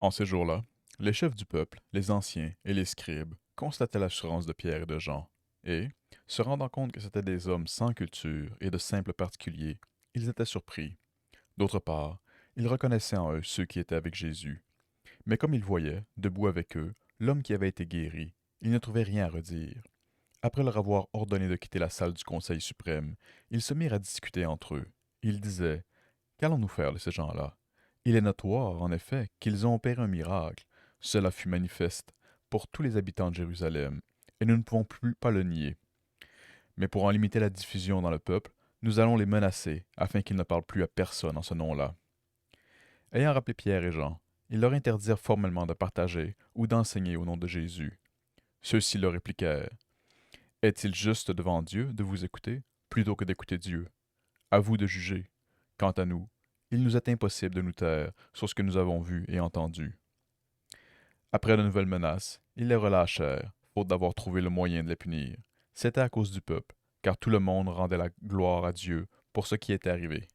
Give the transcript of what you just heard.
En ces jours-là, les chefs du peuple, les anciens et les scribes constataient l'assurance de Pierre et de Jean, et, se rendant compte que c'étaient des hommes sans culture et de simples particuliers, ils étaient surpris. D'autre part, ils reconnaissaient en eux ceux qui étaient avec Jésus. Mais comme ils voyaient, debout avec eux, l'homme qui avait été guéri, ils ne trouvaient rien à redire. Après leur avoir ordonné de quitter la salle du Conseil suprême, ils se mirent à discuter entre eux. Ils disaient: Qu'allons-nous faire de ces gens-là? Il est notoire, en effet, qu'ils ont opéré un miracle. Cela fut manifeste pour tous les habitants de Jérusalem, et nous ne pouvons plus pas le nier. Mais pour en limiter la diffusion dans le peuple, nous allons les menacer, afin qu'ils ne parlent plus à personne en ce nom-là. Ayant rappelé Pierre et Jean, ils leur interdirent formellement de partager ou d'enseigner au nom de Jésus. Ceux-ci leur répliquèrent: Est-il juste devant Dieu de vous écouter, plutôt que d'écouter Dieu? À vous de juger. Quant à nous, il nous est impossible de nous taire sur ce que nous avons vu et entendu. Après de nouvelles menaces, ils les relâchèrent, faute d'avoir trouvé le moyen de les punir. C'était à cause du peuple, car tout le monde rendait la gloire à Dieu pour ce qui était arrivé.